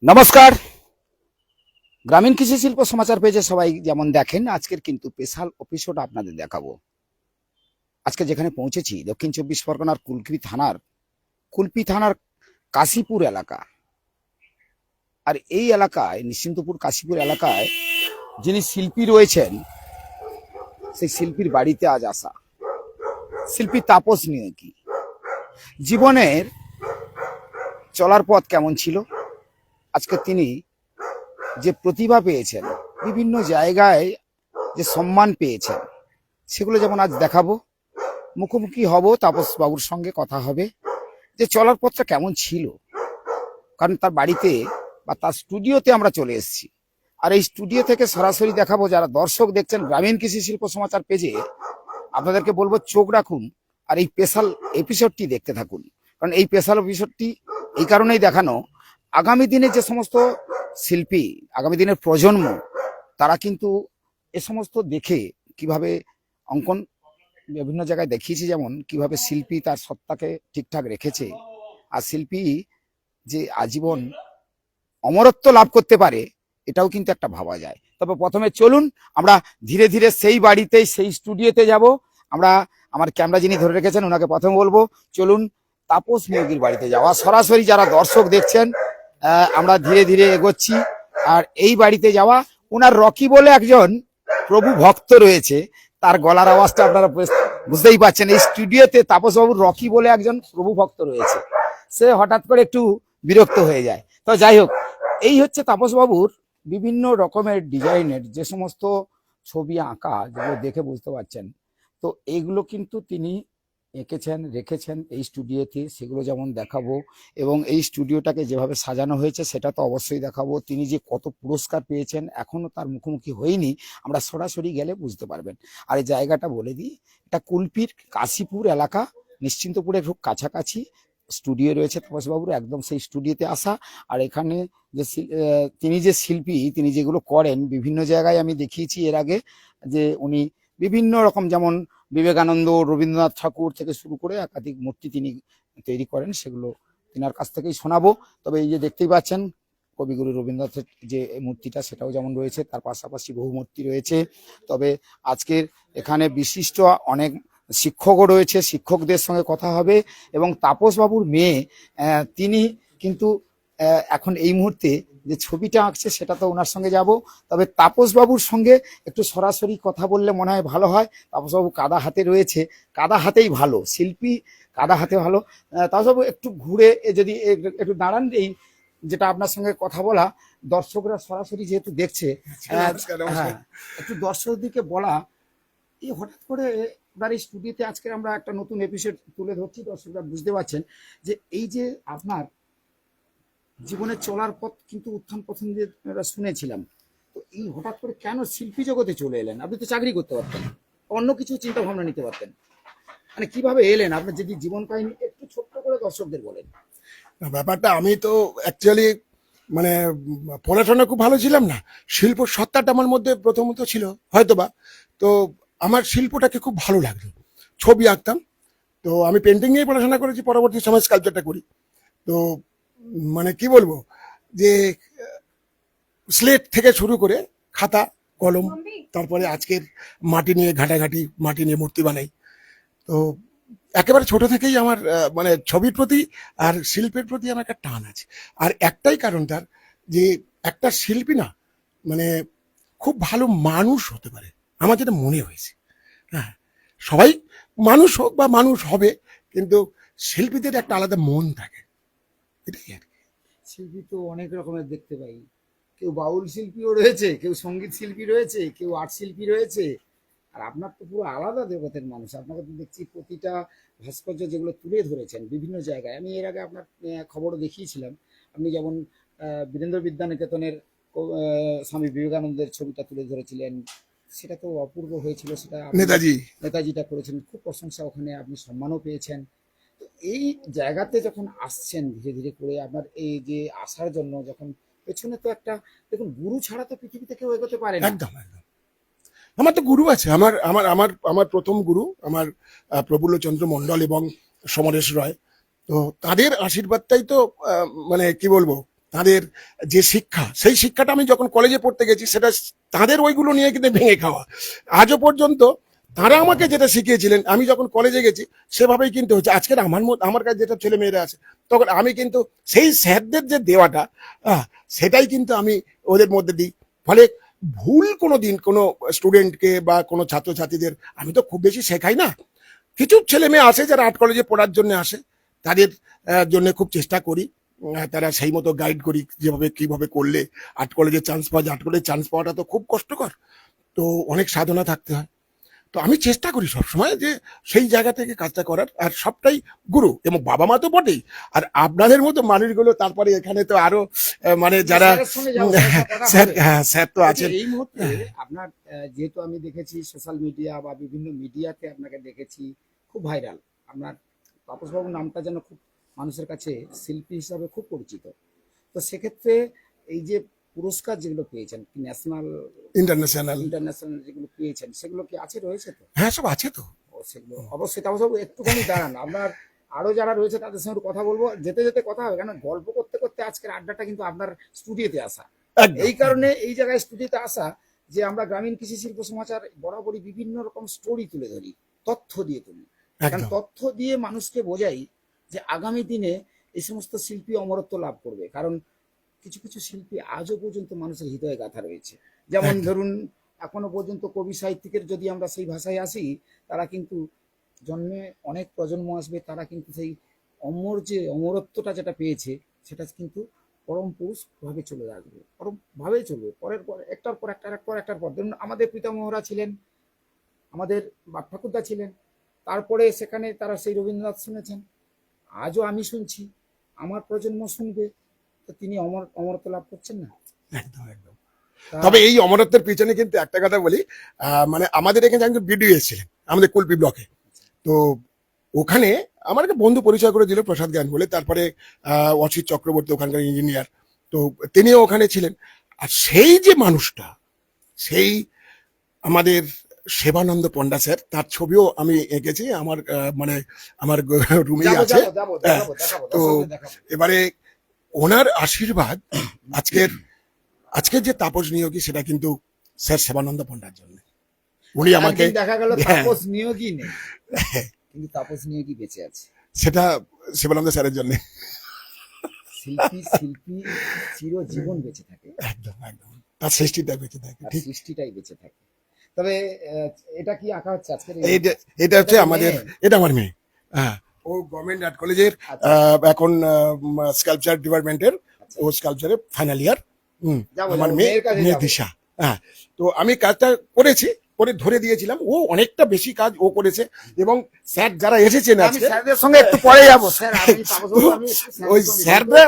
নমস্কার। গ্রামীণ কৃষি শিল্প সমাচার পেজে সবাই যেমন দেখেন, আজকের কিন্তু স্পেশাল এপিসোড আপনাদের দেখাবো। আজকে যেখানে পৌঁছেছি দক্ষিণ চব্বিশ পরগনার কুলপি থানার কাশীপুর এলাকা। আর এই এলাকায় নিশ্চিন্তপুর কাশীপুর এলাকায় যিনি শিল্পী রয়েছেন, সেই শিল্পীর বাড়িতে আজ আসা। শিল্পী তাপস নিয়ে কি জীবনের চলার পথ কেমন ছিল, আজকে তিনি যে প্রতিভা পেয়েছেন, বিভিন্ন জায়গায় যে সম্মান পেয়েছেন, সেগুলো যেমন আজ দেখাবো। মুখোমুখি হব, তাপস বাবুর সঙ্গে কথা হবে যে চলার পথটা কেমন ছিল। কারণ তার বাড়িতে বা তার স্টুডিওতে আমরা চলে এসেছি। আর এই স্টুডিও থেকে সরাসরি দেখাবো। যারা দর্শক দেখছেন গ্রামীণ কৃষি শিল্প সমাচার পেজে, আপনাদেরকে বলবো চোখ রাখুন আর এই স্পেশাল এপিসোডটি দেখতে থাকুন। কারণ এই স্পেশাল এপিসোডটি এই কারণেই দেখানো, আগামী দিনে যে সমস্ত শিল্পী, আগামী দিনের প্রজন্ম, তারা কিন্তু এ সমস্ত দেখে কিভাবে অঙ্কন বিভিন্ন জায়গায় দেখিয়েছি, যেমন কিভাবে শিল্পী তার সত্তাকে ঠিকঠাক রেখেছে, আর শিল্পী যে আজীবন অমরত্ব লাভ করতে পারে, এটাও কিন্তু একটা ভাবা যায়। তবে প্রথমে চলুন আমরা ধীরে ধীরে সেই বাড়িতেই, সেই স্টুডিওতে যাব। আমরা আমার ক্যামেরা যিনি ধরে রেখেছেন ওনাকে প্রথমে বলবো চলুন তাপস নিয়োগীর বাড়িতে যাওয়া। সরাসরি যারা দর্শক দেখছেন, আমরা ধীরে ধীরে এগোচ্ছি। আর এই বাড়িতে যাওয়া, ওনার রকি বলে একজন প্রভু ভক্ত রয়েছে, তার গলার আওয়াজটা আপনারা বুঝতেই পাচ্ছেন। এই স্টুডিওতে তাপসবাবুর রকি বলে একজন প্রভু ভক্ত রয়েছে, সে হঠাৎ করে একটু বিরক্ত হয়ে যায়। তো যাই হোক, এই হচ্ছে তাপসবাবুর বিভিন্ন রকমের ডিজাইনের যে সমস্ত ছবি আঁকা, যেগুলো দেখে বুঝতে পারছেন। তো এইগুলো কিন্তু তিনি এঁকেছেন, রেখেছেন এই স্টুডিওতে, সেগুলো যেমন দেখাবো। এবং এই স্টুডিওটাকে যেভাবে সাজানো হয়েছে সেটা তো অবশ্যই দেখাবো। তিনি যে কত পুরস্কার পেয়েছেন, এখনো তার মুখোমুখি হয়নি, আমরা সরাসরি গেলে বুঝতে পারবেন। আর এই জায়গাটা বলে দিই, এটা কুলপির কাশীপুর এলাকা, নিশ্চিন্তপুরের খুব কাছাকাছি স্টুডিও রয়েছে তাপসবাবুর, একদম সেই স্টুডিওতে আসা। আর এখানে যে তিনি যে শিল্পী, তিনি যেগুলো করেন, বিভিন্ন জায়গায় আমি দেখিয়েছি এর আগে যে উনি বিভিন্ন রকম, যেমন বিবেকানন্দ, রবীন্দ্রনাথ ঠাকুর থেকে শুরু করে একাধিক মূর্তি তিনি তৈরি করেন, সেগুলো তিনার কাছ থেকেই শোনাবো। তবে এই যে দেখতেই পাচ্ছেন কবিগুরু রবীন্দ্রনাথের যে মূর্তিটা, সেটাও যেমন রয়েছে, তার পাশাপাশি বহু মূর্তি রয়েছে। তবে আজকের এখানে বিশিষ্ট অনেক শিক্ষকও রয়েছে, শিক্ষকদের সঙ্গে কথা হবে। এবং তাপসবাবুর মেয়ে, তিনি কিন্তু এখন এই মুহূর্তে যে ছবিটা আঁকছে, সেটা তো ওনার সঙ্গে যাব। তবে তাপসবাবুর সঙ্গে একটু সরাসরি কথা বললে মনে হয় ভালো হয়। তাপসবাবু কাদা হাতে রয়েছে, কাদা হাতেই ভালো শিল্পী, কাদা হাতে ভালো। তাপসবাবু একটু ঘুরে যদি একটু দাঁড়ান, এই যেটা আপনার সঙ্গে কথা বলা, দর্শকরা সরাসরি যেহেতু দেখছে, হ্যাঁ, একটু দর্শকদেরকে বলা, এই হঠাৎ করে আপনার এই স্টুডিওতে আজকে আমরা একটা নতুন এপিসোড তুলে ধরছি। দর্শকরা বুঝতে পারছেন যে এই যে আপনার জীবনের চলার পথ কিন্তু উত্থান পতন যে আমরা শুনেছিলাম, তো এই হঠাৎ করে কেন শিল্পী জগতে চলে এলেন? আপনি তো চাকরি করতে পারতেন, অন্য কিছু চিন্তা ভাবনা নিতে পারতেন, মানে কিভাবে এলেন? আপনার যদি জীবন কাহিনী একটু ছোট্ট করে দর্শকদের বলেন। ব্যাপারটা, আমি তো অ্যাকচুয়ালি মানে পড়াশোনা খুব ভালো ছিলাম না, শিল্প সত্তাটা আমার মধ্যে প্রথমত ছিল হয়তোবা। তো আমার শিল্পটাকে খুব ভালো লাগলো, ছবি আঁকতাম। তো আমি পেন্টিং নিয়ে পড়াশোনা করেছি, পরবর্তী সময় স্কাল্পচারটা করি। তো মানে কি বলবো, যে স্লেট থেকে শুরু করে খাতা কলম, তারপরে আজকের মাটি নিয়ে ঘাটাঘাটি, মাটি নিয়ে মূর্তি বানাই। তো একেবারে ছোট থেকেই আমার মানে ছবির প্রতি আর শিল্পের প্রতি আমার একটা টান আছে। আর একটাই কারণ তার, যে একটা শিল্পী না মানে খুব ভালো মানুষ হতে পারে, আমার যেটা মনে হয়েছে। হ্যাঁ, সবাই মানুষ হোক বা মানুষ হবে, কিন্তু শিল্পীদের একটা আলাদা মন থাকে, এটাই আর কি। শিল্পী তো অনেক রকমের দেখতে পাই, কেউ বাউল শিল্পীও রয়েছে, কেউ সঙ্গীত শিল্পী রয়েছে, কেউ আর্ট শিল্পী রয়েছে। আর আপনার তো পুরো আলাদা জগতের মানুষ। আপনাকে তো দেখছি প্রতিটা ভাস্কর্য যেগুলো তুলে ধরেছেন বিভিন্ন জায়গায়, আমি এর আগে আপনার খবরও দেখিয়েছিলাম। আপনি যেমন বীরেন্দ্র বিদ্যানিকেতনের স্বামী বিবেকানন্দের ছবিটা তুলে ধরেছিলেন, সেটা তো অপূর্ব হয়েছিল। সেটা নেতাজি নেতাজিটা করেছিলেন, খুব প্রশংসা, ওখানে আপনি সম্মানও পেয়েছেন। তো এই জায়গাতে যখন আসছেন ধীরে ধীরে করে, আপনার এই যে আসার জন্য যখন পেছনে তো একটা, দেখুন, গুরু ছাড়া তো পৃথিবীতে কেউ এগোতে পারে না। একদম একদম। আমার তো গুরু আছে, আমার আমার আমার আমার প্রথম গুরু আমার প্রফুল্লচন্দ্র মণ্ডল এবং সমরেশ রয়। তো তাদের আশীর্বাদটাই তো মানে কি বলবো, তাদের যে শিক্ষা, সেই শিক্ষাটা আমি যখন কলেজে পড়তে গেছি সেটা তাদের ওইগুলো নিয়ে কিন্তু ভেঙে খাওয়া। আজও পর্যন্ত তারা আমাকে যেটা শিখিয়েছিলেন আমি যখন কলেজে গেছি সেভাবেই কিন্তু হচ্ছে। আজকের আমার কাছে যেটা ছেলে মেয়েরা আছে, তখন আমি কিন্তু সেই স্যারদের যে দেওয়াটা সেটাই কিন্তু আমি ওদের মধ্যে দিই। ফলে ভুল কোনো দিন কোনো স্টুডেন্টকে বা কোনো ছাত্রছাত্রীদের আমি তো খুব বেশি শেখাই না। কিছু ছেলে মেয়ে আসে যারা আর্ট কলেজে পড়ার জন্য আসে, তাদের জন্য খুব চেষ্টা করি। তারা সেই মতো গাইড করি যেভাবে কিভাবে করলে আর্ট কলেজে চান্স পাওয়া যায়। আর্ট কলেজে চান্স পাওয়াটা তো খুব কষ্টকর, তো অনেক সাধনা থাকতে হয়। তো আমি চেষ্টা করি সবসময় যে সেই জায়গা থেকে কাজটা করার, আর সবটাই গুরু এবং বাবা মা তো বটেই, আর আপনাদের মতো মানুষগুলো, তারপরে এখানে তো আরো মানে যারা স্যারের সঙ্গে যাবো, স্যারের কথা স্যার, হবে। হ্যাঁ স্যার তো বলছি, আছেন। এই মুহূর্তে আপনার যেহেতু আমি দেখেছি সোশ্যাল মিডিয়া বা বিভিন্ন মিডিয়াতে আপনাকে দেখেছি খুব ভাইরাল, আপনার তাপসবাবুর নামটা যেন খুব মানুষের কাছে শিল্পী হিসাবে খুব পরিচিত। তো সেক্ষেত্রে এই যে পুরস্কার যেগুলো পেয়েছেন, ন্যাশনাল ইন্টারন্যাশনাল, ইন্টারন্যাশনাল যেগুলো পেয়েছেন, সেগুলো কি আছে, রয়েছে তো? হ্যাঁ সব আছে তো। ও সেগুলো অবশ্যই তাপসবাবু একটুখানি দাঁড়ান, আপনার আরো যারা রয়েছে তাদের সঙ্গে একটু কথা বলবো, যেতে যেতে কথা হবে, কেন গল্প করতে করতে আজকের আড্ডাটা কিন্তু আপনার স্টুডিওতে আসা। একদম এই কারণে এই জায়গায় স্টুডিওতে আসা যে আমরা গ্রামীণ কৃষি শিল্প সমাচার বরাবরই বিভিন্ন রকম স্টোরি তুলে ধরি, তথ্য দিয়ে তুলি। কারণ একদম তথ্য দিয়ে মানুষকে বোঝাই যে আগামী দিনে এই সমস্ত শিল্পী অমরত্ব লাভ করবে। কারণ কিছু কিছু শিল্পী আজও পর্যন্ত মানুষের হৃদয়ে গাঁথা রয়েছে। যেমন একদম ধরুন, এখনো পর্যন্ত কবি সাহিত্যিকের যদি আমরা সেই ভাষায় আসি, তারা কিন্তু জন্মে অনেক প্রজন্ম আসবে, তারা কিন্তু সেই অমর যে অমরত্বটা যেটা পেয়েছে সেটা কিন্তু পরম পুরুষ ভাবে চলে আসবে, পরম ভাবে চলবে, পরের পর একটার পর একটার পর। ধরুন আমাদের পিতামহরা ছিলেন, আমাদের বাপ ঠাকুরদা ছিলেন, তারপরে সেখানে তারা সেই রবীন্দ্রনাথ শুনেছেন, আজও আমি শুনছি, আমার প্রজন্ম শুনবে, তো তিনি অমরত্ব লাভ করছেন না? একদম একদম। তা তবে এই অমরত্বের পিছনে কিন্তু একটা কথা বলি, মানে আমাদের এখানে একজন বিডিও এসেছিলেন আমাদের কুলপি ব্লকে। তো ওখানে আমার একটা বন্ধু পরিচয় করে দিল প্রসাদ জ্ঞান বলে, তারপরে অসিত চক্রবর্তী ওখানকার ইঞ্জিনিয়ার, তো তিনিও ওখানে ছিলেন। আর সেই যে মানুষটা, সেই আমাদের সেবানন্দ পণ্ডা স্যার, তার ছবিও আমি এঁকেছি আমার মানে আমার রুমেই যাবো আছে। যাবো যাবো হ্যাঁ, দেখাবো দেখাবো, তো দর্শকদের দেখাবো। এবারে ওনার আশীর্বাদ আজকের আজকের যে তাপস নিয়োগী সেটা কিন্তু স্যার সেবানন্দ পণ্ডার জন্য। উনি আমাকে, একদিন দেখা গেল হ্যাঁ, তাপস নিয়োগই নেই, কিন্তু তাপস নিয়োগই বেঁচে আছে। সেটা শিবানন্দ স্যারের জন্য। শিল্পী শিল্পী চিরজীবন বেঁচে থাকে, একদম একদম, তার সৃষ্টিটা বেঁচে থাকে, তার ঠিক। সৃষ্টিটাই বেঁচে থাকে। তবে এটা কি আঁকা হচ্ছে আজকের এইটা এটা হচ্ছে কি আমাদের, মেয়ে? এটা আমার মেয়ে। হ্যাঁ, ও গভর্নমেন্ট আর্ট কলেজের আচ্ছা এখন স্কাল্পচার ডিপার্টমেন্টের, আচ্ছা, ও স্কাল্পচারে ফাইনাল ইয়ার। যাবো আমার যাবো, মেয়ে, মেয়ের কাছে মেয়ে যাবো। দিশা। হ্যাঁ, তো আমি কাজটা করেছি, করে ধরে দিয়েছিলাম, ও অনেকটা বেশি কাজ ও করেছে। এবং স্যার যারা এসেছেন আমি আজকে, স্যারদের সঙ্গে একটু পরে যাবো, স্যার আমি তাপসবাবু, আমি একটু ওই স্যারদের সঙ্গে স্যাররা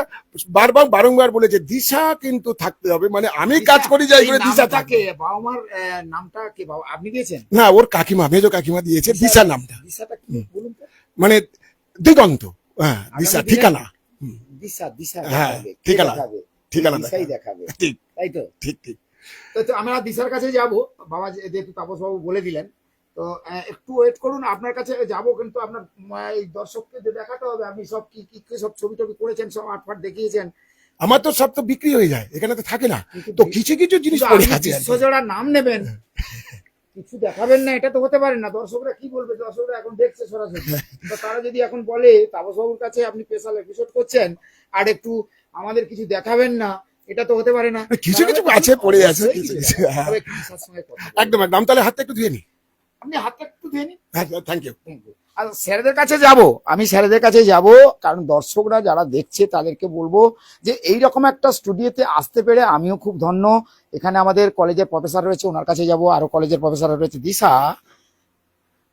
বারবার বারংবার বলেছে দিশা কিন্তু থাকতে হবে, মানে আমি কাজ করি যাই করে দিশা থাকে। বাবা মার নামটা কি বাবা আপনি দিয়েছেন? না, ওর কাকিমা, মেজো কাকিমা দিয়েছে দিশা নামটা। দিশাটা কি হুম, বলুন তো? মানে দিগন্ত, হ্যাঁ দিশা, আগামী দিনে ঠিকানা। হুম, দিশা দিশা হ্যাঁ, দেখাবে, কে ঠিকানা, দেখাবে? ঠিকানা দিশাই দেখাবে। দেখাবে, ঠিক তাই তো? ঠিক ঠিক। তো তো আমরা দিশার কাছে যাব, বাবা যেহেতু তাপসবাবু বলে দিলেন, তো একটু ওয়েট করুন, আপনার কাছে যাব, কিন্তু আপনার এই দর্শককে যে দেখাতে হবে আপনি সব কি কি কি সব ছবি টবি করেছেন, সব আটফাট দেখিয়েছেন। আমার তো সব তো বিক্রি হয়ে যায়, এখানে তো থাকে না, কিন্তু তো কিছু কিছু জিনিস কিন্তু পড়ে আপনি আছে আর কি। বিশ্বজোড়া নাম নেবেন, কিছু দেখাবেন না, এটা তো হতে পারে না। দর্শকরা কি বলবে? দর্শকরা এখন দেখছে সরাসরি, তো তারা যদি এখন বলে তাপসবাবুর কাছে আপনি স্পেশাল এপিসোড করছেন আর একটু আমাদের কিছু দেখাবেন না, এটা তো হতে পারে না। কিছু কিছু তাহলে আছে পড়ে আছে, অবশ্যই কিছু কিছু কিছু, দেখাবেন। হ্যাঁ, তবে দিশার সঙ্গে কথা বলবো। একদম একদম। তাহলে হাতটা একটু ধুয়ে নি। আপনি হাতটা একটু ধুয়ে নিন। হ্যাঁ, থ্যাংক ইউ। আর স্যারদের কাছে যাব, আমি স্যারদের কাছে যাব, কারণ দর্শকরা যারা দেখছে তাদেরকে বলবো যে এইরকম একটা স্টুডিওতে আসতে পেরে আমিও খুব ধন্য। এখানে আমাদের কলেজের প্রফেসর রয়েছে, ওনার কাছে যাব, আরো কলেজের প্রফেসর রয়েছে। দিশা,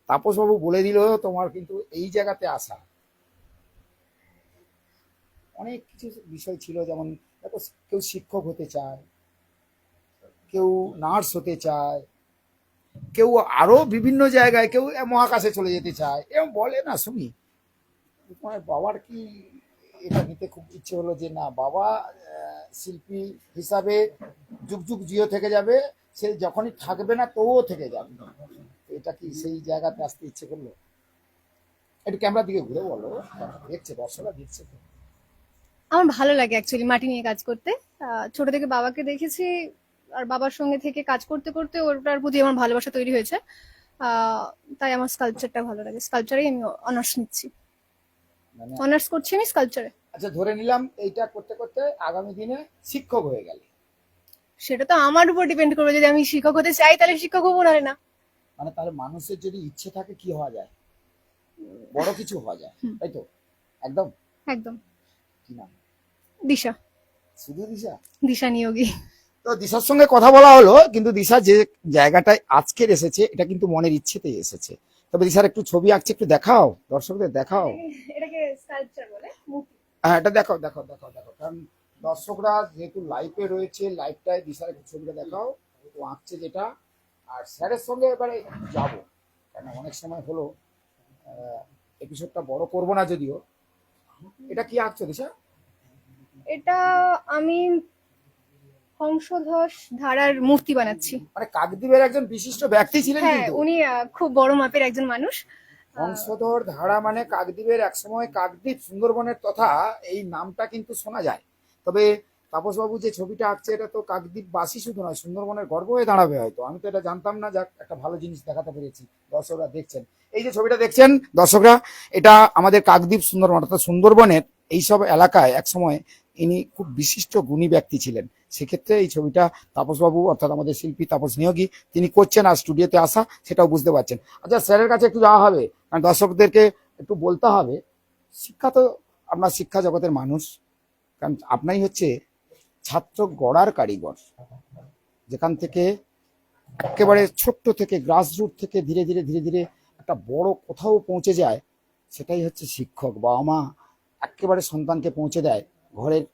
তাপসবাবু বলে দিল তোমার কিন্তু এই জায়গাতে আসা অনেক কিছু বিষয় ছিল, যেমন দেখো কেউ শিক্ষক হতে চায়, কেউ নার্স হতে চায়, কেউ আরো বিভিন্ন জায়গায়, কেউ মহাকাশে চলে যেতে চায়, এরকম বলে না শুনি। তোমার বাবার কি এটা নিতে খুব ইচ্ছে হলো যে না, বাবা শিল্পী হিসাবে যুগ যুগ জিও থেকে যাবে, সে যখনই থাকবে না তবুও থেকে যাবে, এটা কি সেই জায়গাতে আসতে ইচ্ছে করলো? একটু ক্যামেরার দিকে ঘুরে বলো, দেখছে দর্শকরা, দেখছে তো। আমার ভালো লাগে অ্যাকচুয়ালি মাটি নিয়ে কাজ করতে। ছোট থেকে বাবাকে দেখেছি, আর বাবার সঙ্গে থেকে কাজ করতে করতে ওটার প্রতি আমার ভালোবাসা তৈরি হয়েছে। তাই আমার স্কাল্পচারটা ভালো লাগে, স্কাল্পচারেই আমি অনার্স নিচ্ছি, মানে অনার্স করছি আমি স্কাল্পচারে। আচ্ছা, ধরে নিলাম এইটা করতে করতে আগামী দিনে শিক্ষক হয়ে গেলে, সেটা তো আমার উপর ডিপেন্ড করবে, যদি আমি শিক্ষক হতে চাই তাহলে শিক্ষক হবো, নাহলে না। মানে তাহলে মানুষের যদি ইচ্ছে থাকে কি হওয়া যায়, বড় কিছু হওয়া যায়, হুম। তাই তো? একদম। একদম। কি নাম? দিশা, শুধু দিশা? দিশা নিয়োগী। তো দিশার সঙ্গে কথা বলা হলো, কিন্তু দিশা যে জায়গাটায় আজকের এসেছে এটা কিন্তু মনের ইচ্ছেতেই এসেছে। তবে দিশার একটু ছবি আঁকছে, একটু দেখাও, দর্শকদের দেখাও। এটাকে স্কাল্পচার বলে। হ্যাঁ, এটা দেখাও দেখাও দেখাও দেখাও, কারণ দর্শকরা যেহেতু লাইভে রয়েছে, লাইভটায় দিশার একটু ছবিটা দেখাও, ও আঁকছে যেটা। আর স্যারের সঙ্গে এবারে যাব, কারণ অনেক সময় হলো এপিসোডটা বড় করবো না যদিও। এটা কি আঁকছো দিশা? এটা আমি হংসধ্বজ ধারার মূর্তি বানাচ্ছি। মানে কাকদ্বীপের একজন বিশিষ্ট ব্যক্তি ছিলেন হ্যাঁ, কিন্তু। উনি খুব বড় মাপের একজন মানুষ। বংশধর ধারা মানে কাকদ্বীপের, একসময় কাকদ্বীপ সুন্দরবনের তথা এই নামটা কিন্তু শোনা যায়। তবে তাপসবাবু যে ছবিটা আঁকছে এটা তো কাকদ্বীপবাসী শুধু নয়, সুন্দরবনের গর্ব হয়ে দাঁড়াবে হয়তো। আমি তো এটা জানতাম না, যাক একটা ভালো জিনিস দেখাতে পেরেছি। দর্শকরা দেখছেন, এই যে ছবিটা দেখছেন দর্শকরা, এটা আমাদের কাকদ্বীপ সুন্দরবন অর্থাৎ সুন্দরবনের এইসব এলাকায় একসময় ইনি খুব বিশিষ্ট গুণী ব্যক্তি ছিলেন। সেক্ষেত্রে এই ছবিটা তাপসবাবু অর্থাৎ আমাদের শিল্পী তাপস নিয়োগী তিনি করছেন, আর স্টুডিওতে আসা সেটাও বুঝতে পারছেন। আচ্ছা, স্যারের কাছে একটু যাওয়া হবে, কারণ দর্শকদেরকে একটু বলতে হবে। শিক্ষা তো, আপনার শিক্ষা জগতের মানুষ, কারণ আপনাই হচ্ছে ছাত্র গড়ার কারিগর, যেখান থেকে একেবারে ছোট্ট থেকে গ্রাসরুট থেকে ধীরে ধীরে ধীরে ধীরে একটা বড় কোথাও পৌঁছে যায়। সেটাই হচ্ছে শিক্ষক। বাবা মা একেবারে সন্তানকে পৌঁছে দেয় ঘরের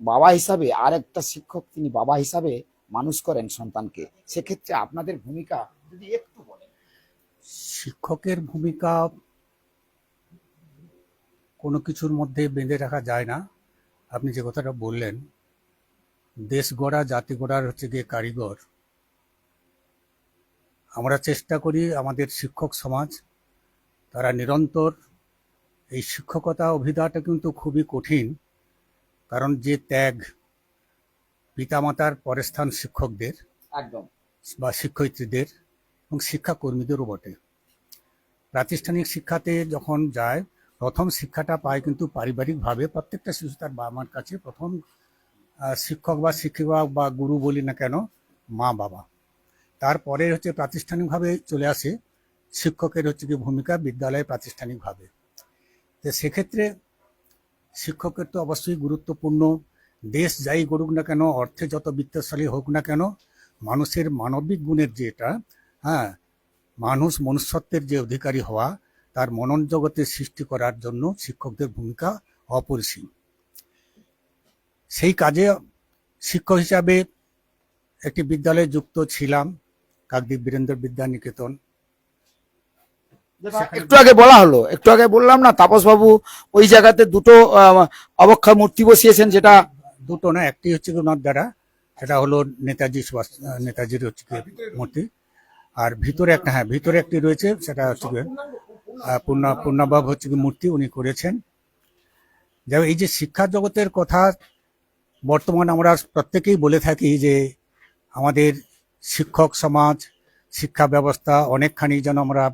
বাবা হিসাবে, আর একটা শিক্ষক তিনি বাবা হিসাবে মানুষ করেন সন্তানকে। সেক্ষেত্রে আপনাদের ভূমিকা যদি একটু বলেন। শিক্ষকের ভূমিকা কোনো কিছুর মধ্যে বেঁধে রাখা যায় না। আপনি যে কথাটা বললেন, দেশ গড়া জাতি গড়ার হচ্ছে গিয়ে কারিগর। আমরা চেষ্টা করি, আমাদের শিক্ষক সমাজ তারা নিরন্তর, এই শিক্ষকতা অভিধাটা কিন্তু খুবই কঠিন, কারণ যে ত্যাগ পিতামাতার পরের স্থান শিক্ষকদের একদম। বা শিক্ষয়িত্রীদের এবং শিক্ষাকর্মীদেরও বটে। প্রাতিষ্ঠানিক শিক্ষাতে যখন যায়, প্রথম শিক্ষাটা পায় কিন্তু পারিবারিকভাবে। প্রত্যেকটা শিশু তার বাবা মার কাছে প্রথম শিক্ষক বা শিক্ষিকা বা গুরু বলি না কেন, মা বাবা। তারপরে হচ্ছে প্রাতিষ্ঠানিকভাবে চলে আসে শিক্ষকের হচ্ছে কি ভূমিকা বিদ্যালয়ে প্রাতিষ্ঠানিকভাবে। তো সেক্ষেত্রে শিক্ষকের তো অবশ্যই গুরুত্বপূর্ণ। দেশ যাই গড়ুক না কেন, অর্থে যত বিত্তশালী হোক না কেন, মানুষের মানবিক গুণের যেটা, হ্যাঁ, মানুষ মনুষ্যত্বের যে অধিকারী হওয়া, তার মনন জগতের সৃষ্টি করার জন্য শিক্ষকদের ভূমিকা অপরিসীম। সেই কাজে শিক্ষক হিসাবে একটি বিদ্যালয়ে যুক্ত ছিলাম, কাকদ্বীপ বীরেন্দ্র বিদ্যা নিকেতন। একটু আগে বলা হলো, একটু আগে বললাম না তাপসবাবু ওই জায়গাতে দুটো অবক্ষয় মূর্তি বসিয়েছেন, যেটা দুটো না, একটি হচ্ছে ওনার দ্বারা, সেটা হলো নেতাজি সুভাষ, নেতাজির হচ্ছে মূর্তি। আর ভিতরে একটা, হ্যাঁ ভিতরে একটি রয়েছে, সেটা হচ্ছে পূর্ণাভাব হচ্ছে মূর্তি উনি করেছেন। যাই, এই যে শিক্ষা জগতের কথা বর্তমানে আমরা প্রত্যেকেই বলে থাকি যে আমাদের শিক্ষক সমাজ, শিক্ষা ব্যবস্থা অনেকখানি যেন আমরা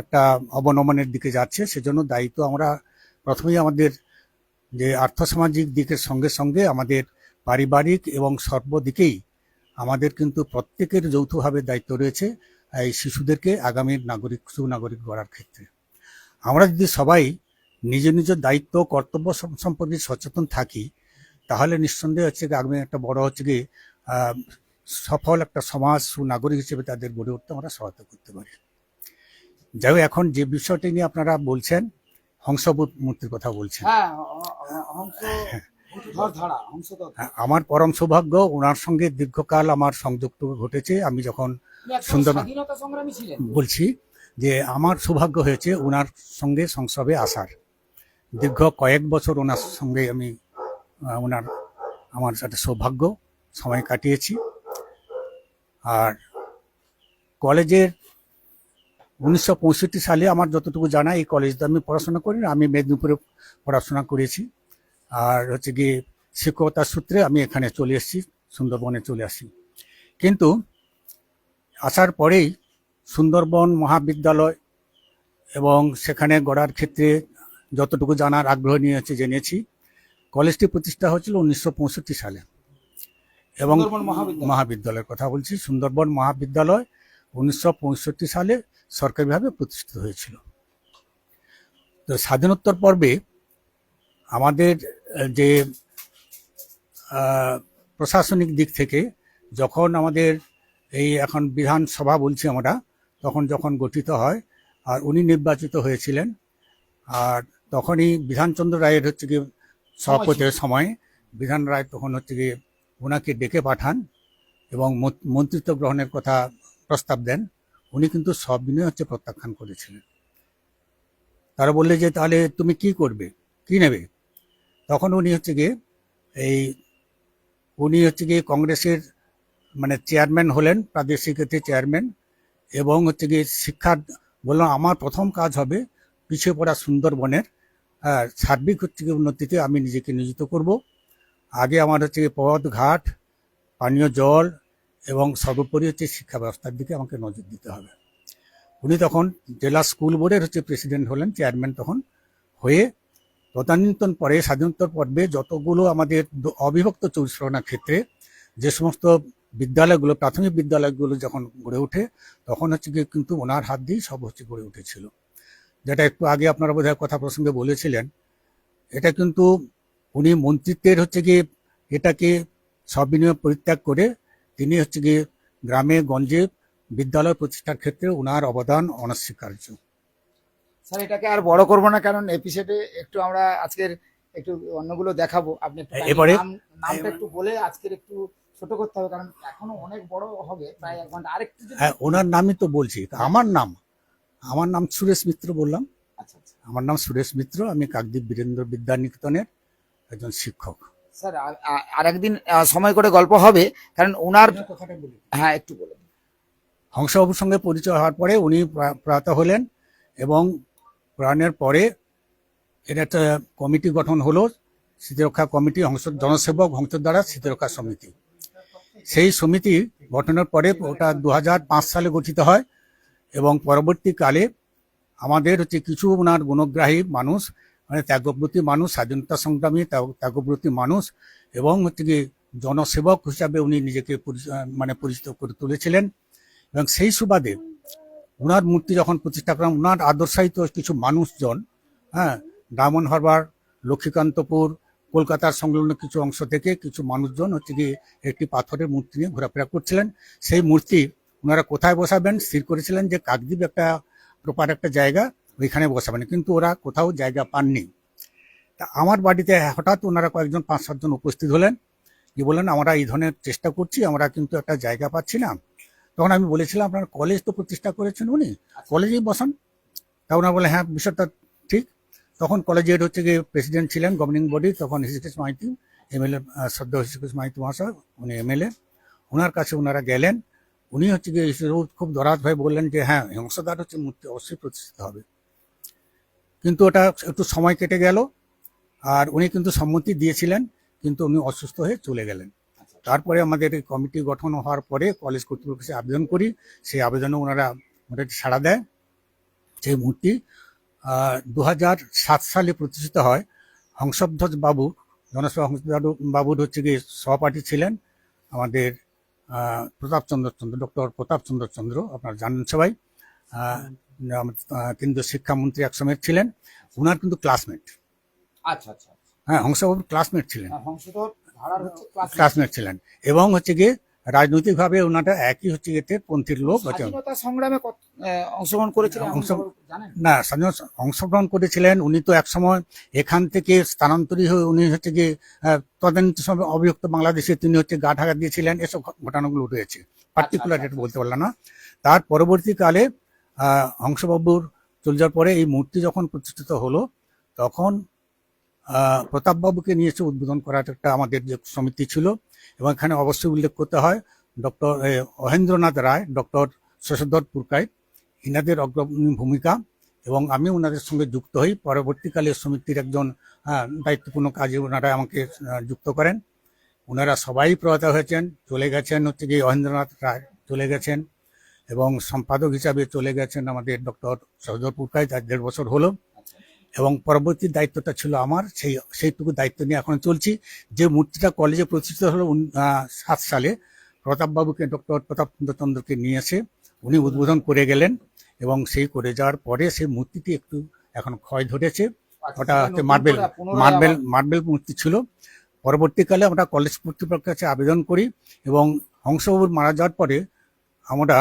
একটা অবনমনের দিকে যাচ্ছে। সেজন্য দায়িত্ব আমরা প্রথমেই আমাদের যে আর্থসামাজিক দিকের সঙ্গে সঙ্গে আমাদের পারিবারিক এবং সর্বদিকেই আমাদের কিন্তু প্রত্যেকের যৌথভাবে দায়িত্ব রয়েছে এই শিশুদেরকে আগামীর নাগরিক, সুনাগরিক গড়ার ক্ষেত্রে। আমরা যদি সবাই নিজ নিজ দায়িত্ব কর্তব্য সম্পর্কে সচেতন থাকি, তাহলে নিঃসন্দেহে হচ্ছে আগামী একটা বড় হচ্ছে কি সফল একটা সমাজ, সুনাগরিক হিসেবে তাদের গড়ে উঠতে আমরা সহায়তা করতে পারি। যাই হোক, এখন যে বিষয়টি নিয়ে আপনারা বলছেন, হংসবোধ মূর্তির কথা বলছেন, আমার পরম সৌভাগ্য, ওনার সঙ্গে দীর্ঘকাল আমার সংযুক্ত ঘটেছে। আমি যখন সুন্দরবন বলছি যে আমার সৌভাগ্য হয়েছে ওনার সঙ্গে সংসবে আসার, দীর্ঘ কয়েক বছর ওনার সঙ্গে আমি আমার একটা সৌভাগ্য সময় কাটিয়েছি। আর কলেজের 1965 সালে আমার যতটুকু জানা, এই কলেজে আমি পড়াশোনা করি, আমি মেদিনীপুরে পড়াশোনা করেছি। আর হচ্ছে কি শিক্ষকতার সূত্রে আমি এখানে চলে এসেছি, সুন্দরবনে চলে আসি। কিন্তু আসার পরেই সুন্দরবন মহাবিদ্যালয় এবং সেখানে গড়ার ক্ষেত্রে যতটুকু জানার আগ্রহ নিয়ে হচ্ছে জেনেছি, কলেজটি প্রতিষ্ঠা হয়েছিল 1965 সালে এবং সুন্দরবন মহাবিদ্যালয়। মহাবিদ্যালয়ের কথা বলছি, সুন্দরবন মহাবিদ্যালয় 1965 সালে সরকারিভাবে প্রতিষ্ঠিত হয়েছিল। তো স্বাধীনোত্তর পর্বে আমাদের যে প্রশাসনিক দিক থেকে যখন আমাদের এই এখন বিধানসভা বলছি আমরা, তখন যখন গঠিত হয় আর উনি নির্বাচিত হয়েছিলেন, আর তখনই বিধানচন্দ্র রায়ের হচ্ছে কি সভাপতির সময় বিধান রায় তখন হচ্ছে কি ওনাকে ডেকে পাঠান এবং মন্ত্রিত্ব গ্রহণের কথা প্রস্তাব দেন। উনি কিন্তু সব দিনে হচ্ছে প্রত্যাখ্যান করেছিলেন। তারা বললে যে তাহলে তুমি কি করবে, কি নেবে? তখন উনি হচ্ছে গিয়ে কংগ্রেসের মানে চেয়ারম্যান হলেন, প্রাদেশিক চেয়ারম্যান, এবং হচ্ছে গিয়ে শিক্ষার বললাম আমার প্রথম কাজ হবে পিছিয়ে পড়া সুন্দরবনের সার্বিক হচ্ছে গিয়ে উন্নতিতে আমি নিজেকে নিয়োজিত করব। আগে আমার হচ্ছে গিয়ে পথ ঘাট, পানীয় জল এবং সর্বোপরি হচ্ছে শিক্ষা ব্যবস্থার দিকে আমাকে নজর দিতে হবে। উনি তখন জেলা স্কুল বোর্ডের হচ্ছে প্রেসিডেন্ট হলেন, চেয়ারম্যান তখন হয়ে। তদানীন্তন পরে স্বাধীনোত্তর পর্বে যতগুলো আমাদের অবিভক্ত 24 পরগনার ক্ষেত্রে যে সমস্ত বিদ্যালয়গুলো, প্রাথমিক বিদ্যালয়গুলো যখন গড়ে ওঠে, তখন হচ্ছে গিয়ে কিন্তু ওনার হাত দিয়েই সব হচ্ছে গড়ে উঠেছিল। যেটা একটু আগে আপনারা বোধহয় কথা প্রসঙ্গে বলেছিলেন, এটা কিন্তু উনি মন্ত্রিত্বের হচ্ছে গিয়ে এটাকে সবিনিয়োগ পরিত্যাগ করে তিনি হচ্ছে গিয়ে গ্রামে গঞ্জে বিদ্যালয় প্রতিষ্ঠার ক্ষেত্রে ওনার অবদান অনস্বীকার্য। স্যার এটাকে আর বড় করবো না, কারণ এপিসোডে একটু আমরা আজকের একটু অন্যগুলো দেখাবো। আপনি একটু এবারে নামটা একটু বলে আজকের একটু ছোট করতে হবে, কারণ এখনো অনেক বড় হবে, প্রায় 1 ঘন্টা। আরেকটু হ্যাঁ, ওনার নামই তো বলছি। আমার নাম সুরেশ মিত্র বললাম। আচ্ছা আচ্ছা আমার নাম সুরেশ মিত্র, আমি কাকদ্বীপ বীরেন্দ্র বিদ্যানিকেতনের একজন শিক্ষক। স্যার, আরেকদিন সময় করে গল্প হবে, কারণ ওনার কথাটা বলি, হ্যাঁ একটু বলে দিন। হংসবাবুর সঙ্গে পরিচয় হওয়ার পরে উনি প্রয়াত হলেন এবং প্রয়াণের পরে এটা একটা কমিটি গঠন হলো, স্মৃতিরক্ষা কমিটি, জনসেবক হংসদ্বারা স্মৃতিরক্ষা সমিতি। সেই সমিতি গঠনের পরে ওটা 2005 সালে গঠিত হয় এবং পরবর্তীকালে আমাদের হচ্ছে কিছু ওনার গুণগ্রাহী মানুষ, মানে ত্যাগব্রতী মানুষ, স্বাধীনতা সংগ্রামী ত্যাগব্রতী মানুষ এবং হচ্ছে কি জনসেবক হিসাবে উনি নিজেকে পরিচিত করে তুলেছিলেন। এবং সেই সুবাদে ওনার মূর্তি যখন প্রতিষ্ঠা করেন, ওনার আদর্শায়িত কিছু মানুষজন, হ্যাঁ, ডায়মন্ড হারবার, লক্ষ্মীকান্তপুর, কলকাতার সংলগ্ন কিছু অংশ থেকে কিছু মানুষজন হচ্ছে গিয়ে একটি পাথরের মূর্তি নিয়ে ঘোরাফেরা করছিলেন। সেই মূর্তি ওনারা কোথায় বসাবেন স্থির করেছিলেন যে কাকদ্বীপ একটা প্রপার একটা জায়গা, ওইখানে বসাবেন, কিন্তু ওরা কোথাও জায়গা পাননি। তা আমার বাড়িতে হঠাৎ ওনারা কয়েকজন 5-7 জন উপস্থিত হলেন, কি বললেন আমরা এই ধরনের চেষ্টা করছি, আমরা কিন্তু একটা জায়গা পাচ্ছি না। তখন আমি বলেছিলাম আপনার কলেজ তো প্রতিষ্ঠা করেছেন উনি, কলেজেই বসান। তা ওনারা বলে হ্যাঁ বিষয়টা ঠিক। তখন কলেজের হচ্ছে গিয়ে প্রেসিডেন্ট ছিলেন গভর্নিং বডি, তখন হৃষিকেশ মাইতি, এমএলএ, শ্রদ্ধা হৃষিকেশ মাইতি মহাশয়, উনি এমএলএ। ওনার কাছে ওনারা গেলেন, উনি হচ্ছে গিয়ে খুব দরাজ ভাই বললেন যে হ্যাঁ হংসদার হচ্ছে মূর্তি অবশ্যই প্রতিষ্ঠিত হবে। কিন্তু ওটা একটু সময় কেটে গেল, আর উনি কিন্তু সম্মতি দিয়েছিলেন, কিন্তু উনি অসুস্থ হয়ে চলে গেলেন। তারপরে আমাদের এই কমিটি গঠন হওয়ার পরে কলেজ কর্তৃপক্ষকে আবেদন করি, সেই আবেদনে ওনারা মোটামুটি সাড়া দেয়। সেই মূর্তি 2007 সালে প্রতিষ্ঠিত হয়। হংসধ্বজ বাবু, জনসভা বাবুর হচ্ছে গিয়ে সহপাঠী ছিলেন আমাদের ডক্টর প্রতাপচন্দ্র চন্দ্র, আপনারা জানেন সবাই, কেন্দ্রীয় শিক্ষামন্ত্রী এক সময় ছিলেন। ওনার কিন্তু ক্লাসমেট, আচ্ছা আচ্ছা হ্যাঁ, হংসবাবুর ক্লাসমেট ছিলেন, হংসধর ধারার হচ্ছে ক্লাসমেট ছিলেন, এবং হচ্ছে গিয়ে রাজনৈতিকভাবে ওনারা একই হচ্ছে এতে পন্থীর লোক। স্বাধীনতা সংগ্রামে অংশগ্রহণ করেছিলেন জানেন? না, অংশগ্রহণ করেছিলেন উনি তো একসময় এখান থেকে স্থানান্তরিত হয়ে উনি হচ্ছে গিয়ে তদানীন্তন সময় অবিভক্ত বাংলাদেশে তিনি হচ্ছে গা ঢাকা দিয়েছিলেন, এসব ঘটনাগুলো রয়েছে, পার্টিকুলার এটা বলতে পারলাম না। তার পরবর্তীকালে হংসবাবুর চলে যাওয়ার পরে এই মূর্তি যখন প্রতিষ্ঠিত হলো, তখন প্রতাপবাবুকে নিয়েছে উদ্বোধন করার একটা আমাদের যে সমিতি ছিল, এবং এখানে অবশ্যই উল্লেখ করতে হয় ডক্টর মহেন্দ্রনাথ রায়, ডক্টর শশধর পুরকাইত, ইনাদের অগ্রণী ভূমিকা, এবং আমি ওনাদের সঙ্গে যুক্ত হই। পরবর্তীকালে সমিতির একজন দায়িত্বপূর্ণ কাজে ওনারা আমাকে যুক্ত করেন। ওনারা সবাই প্রয়াত হয়েছেন, চলে গেছেন হচ্ছে কি মহেন্দ্রনাথ রায় চলে গেছেন, এবং সম্পাদক হিসাবে চলে গেছেন আমাদের ডক্টর সহজর পুরকাই, তার 1.5 বছর হলো। এবং পরবর্তী দায়িত্বটা ছিল আমার, সেইটুকু দায়িত্ব নিয়ে এখন চলছি। যে মূর্তিটা কলেজে প্রতিষ্ঠিত হলো 7 সালে, প্রতাপবাবুকে, ডক্টর প্রতাপচন্দ্র চন্দ্রকে নিয়ে এসে উনি উদ্বোধন করে গেলেন, এবং সেই করে যাওয়ার পরে সেই মূর্তিটি একটু এখন ক্ষয় ধরেছে। ওটা হচ্ছে মার্বেল মূর্তি ছিল। পরবর্তীকালে আমরা কলেজ কর্তৃপক্ষের কাছে আবেদন করি, এবং হংসবাবুর মারা যাওয়ার পরে আমরা,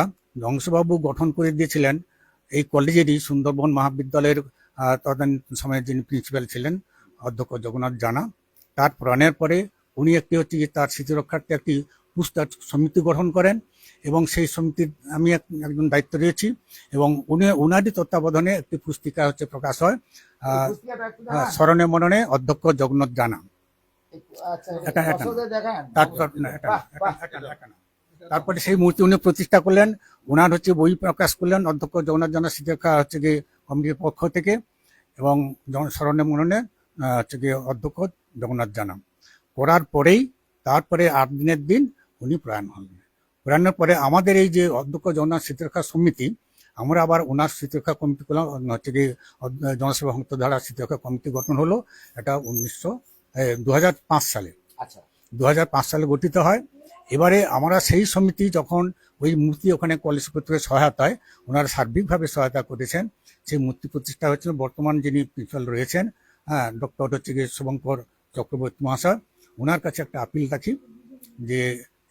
হংসবাবু গঠন করে দিয়েছিলেন এই কলেজেরই সুন্দরবন মহাবিদ্যালয়ের তদানীন্তন সময়ে যিনি প্রিন্সিপাল ছিলেন অধ্যক্ষ জগন্নাথ জানা, তার প্রয়াণের পরে উনি একটি হচ্ছে তার স্মৃতি রক্ষার্থে একটি পুস্তক সমিতি গঠন করেন, এবং সেই সমিতির আমি একজন দায়িত্ব রয়েছি, এবং উনারই তত্ত্বাবধানে একটি পুস্তিকা হচ্ছে প্রকাশ হয়, স্মরণে মননে অধ্যক্ষ জগন্নাথ জানা। তারপরে সেই মূর্তি উনি প্রতিষ্ঠা করলেন, ওনার হচ্ছে বই প্রকাশ করলেন অধ্যক্ষ জগন্নাথ জানা স্মৃতি রক্ষা হচ্ছে গিয়ে কমিটির পক্ষ থেকে, এবং স্মরণে মননে হচ্ছে গিয়ে অধ্যক্ষ জগন্নাথ জানা করার পরেই তারপরে 8 দিনের দিন উনি প্রয়াণ হন। প্রয়াণের পরে আমাদের এই যে অধ্যক্ষ জগন্নাথ স্মৃতিরক্ষা সমিতি, আমরা আবার ওনার স্মৃতিরক্ষা কমিটি করলাম, হচ্ছে কি জনসেবা ধারা স্মৃতিরক্ষা কমিটি গঠন হলো। এটা 2005 সালে 2005 সালে গঠিত হয়। এবারে আমরা সেই সমিতি যখন ওই মূর্তি ওখানে কলেজ কর্তৃপক্ষের সহায়তায় ওনারা সার্বিকভাবে সহায়তা করেছেন, সেই মূর্তি প্রতিষ্ঠা হয়েছিল। বর্তমান যিনি প্রিন্সিপাল রয়েছেন ডক্টর হচ্ছে গিয়ে শুভঙ্কর চক্রবর্তী মহাশয়, ওনার কাছে একটা আপিল রাখি যে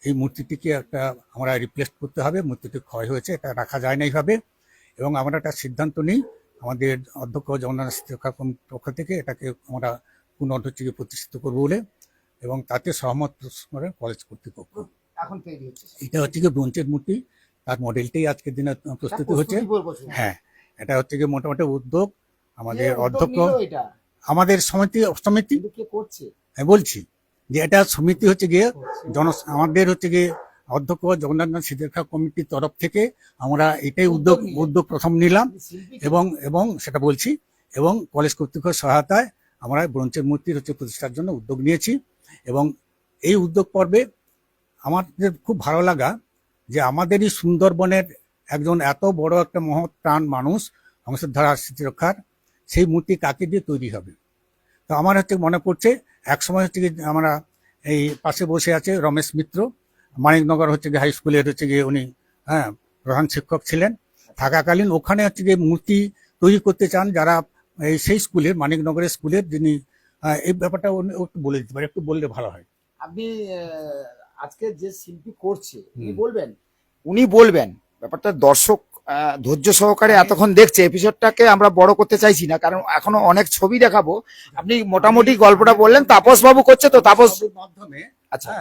এই মূর্তিটিকে একটা আমরা রিপ্লেস করতে হবে, মূর্তিটি ক্ষয় হয়েছে, এটা রাখা যায় না এইভাবে, এবং আমরা একটা সিদ্ধান্ত নিই আমাদের অধ্যক্ষ জগন্নাথ স্মৃতিরক্ষা কমিটির পক্ষ থেকে এটাকে আমরা পুনর্হচ্ছে প্রতিষ্ঠিত করবো বলে, এবং তাতে সহমত করে কলেজ কর্তৃপক্ষ। এখন তৈরি হচ্ছে, এটা হচ্ছে কি ব্রোঞ্জের মূর্তি, তার মডেলটাই আজকের দিনে প্রস্তুতি হচ্ছে। হ্যাঁ, এটা হচ্ছে কি মোটামুটি উদ্যোগ আমাদের অধ্যক্ষ, আমাদের সমিতি আমি বলছি যে এটা সমিতি হচ্ছে গিয়ে আমাদের হচ্ছে গিয়ে অধ্যক্ষ জগন্নাথ স্মৃতিরক্ষা কমিটির তরফ থেকে আমরা এটাই উদ্যোগ প্রথম নিলাম, এবং সেটা বলছি, এবং কলেজ কর্তৃপক্ষের সহায়তায় আমরা ব্রোঞ্জের মূর্তির হচ্ছে প্রতিষ্ঠার জন্য উদ্যোগ নিয়েছি। এবং এই উদ্যোগ পর্বে আমাদের খুব ভালো লাগা যে আমাদের এই সুন্দরবনের একজন এত বড় একটা মহৎ প্রাণ মানুষ হংসধারা স্মৃতিরক্ষার, সেই মূর্তি কাকে দিয়ে তৈরি হবে। তো আমার হচ্ছে মনে পড়ছে এক সময় হচ্ছে গিয়ে আমরা এই পাশে বসে আছে রমেশ মিত্র, মানিকনগর হচ্ছে গিয়ে হাই স্কুলের হচ্ছে গিয়ে উনি প্রধান শিক্ষক ছিলেন, থাকাকালীন ওখানে হচ্ছে গিয়ে মূর্তি তৈরি করতে চান যারা এই সেই স্কুলের মানিকনগরের স্কুলের যিনি, এই ব্যাপারটা একটু বলে দিতে পারে, একটু বললে ভালো হয়। আপনি আজকে যে শিল্পী করছে উনি বলবেন ব্যাপারটা দর্শক ধৈর্য সহকারে এতক্ষণ দেখছে। এপিসোডটাকে আমরা বড় করতে চাইছি না, কারণ এখনো অনেক ছবি দেখাবো। আপনি মোটামুটি গল্পটা বললেন, তাপস বাবু করছে তো, তাপস মাধ্যমে আচ্ছা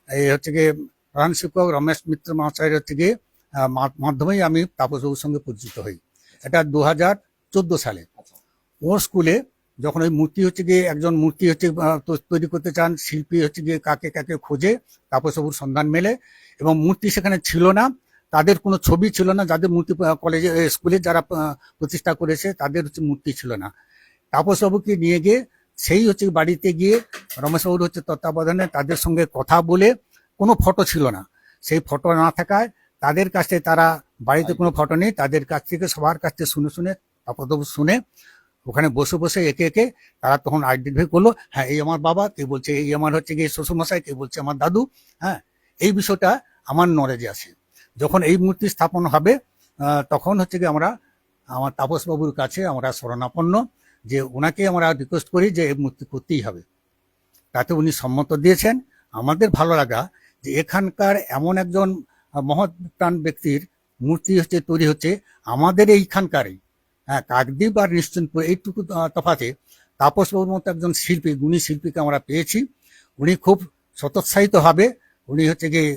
এই হচ্ছে গিয়ে প্রধান শিক্ষক রমেশ মিত্র মহাশয়ের হচ্ছে গিয়ে মাধ্যমেই আমি তাপসবাবুর সঙ্গে পরিচিত হই। এটা 2014 সালে ওর স্কুলে যখন ওই মূর্তি হচ্ছে গিয়ে একজন মূর্তি হচ্ছে তৈরি করতে চান, শিল্পী হচ্ছে গিয়ে কাকে কাকে খোঁজে, তাপসবাবুর সন্ধান মেলে, এবং মূর্তি সেখানে ছিল না, তাদের কোনো ছবি ছিল না, যাদের মূর্তি কলেজে স্কুলে যারা প্রতিষ্ঠা করেছে তাদের হচ্ছে মূর্তি ছিল না। তাপসবাবুকে নিয়ে গিয়ে সেই হচ্ছে বাড়িতে গিয়ে রমেশবাবুর হচ্ছে তত্ত্বাবধানে তাদের সঙ্গে কথা বলে, কোনো ফটো ছিল না, সেই ফটো না থাকায় তাদের কাছ থেকে, তারা বাড়িতে কোনো ফটো নেই, তাদের কাছ থেকে সবার কাছ থেকে শুনে তাপসবাবু শুনে ওখানে বসে বসে একে একে তারা তখন আইডেন্টিফাই করলো, হ্যাঁ এই আমার বাবা, কে বলছে এই আমার হচ্ছে গিয়ে শ্বশুরমশাই, কে বলছে আমার দাদু। হ্যাঁ, এই বিষয়টা আমার নলেজে আছে। যখন এই মূর্তি স্থাপন হবে তখন হচ্ছে কি আমরা আমার তাপসবাবুর কাছে আমরা শরণাপন্ন, যে ওনাকে আমরা রিকোয়েস্ট করি যে এই মূর্তি করতেই হবে। তাতে উনি সম্মত দিয়েছেন। আমাদের ভালো লাগা যে এখানকার এমন একজন মহৎ প্রাণ ব্যক্তির মূর্তি হচ্ছে তৈরি হচ্ছে আমাদের এইখানকারই, হ্যাঁ, কাকদ্বীপ আর নিশ্চিন্তপুর এইটুকু তফাতে তাপসবাবুর মতো একজন শিল্পী, গুণী শিল্পীকে আমরা পেয়েছি। উনি খুব স্বতঃসাহিত হবে, উনি হচ্ছে গিয়ে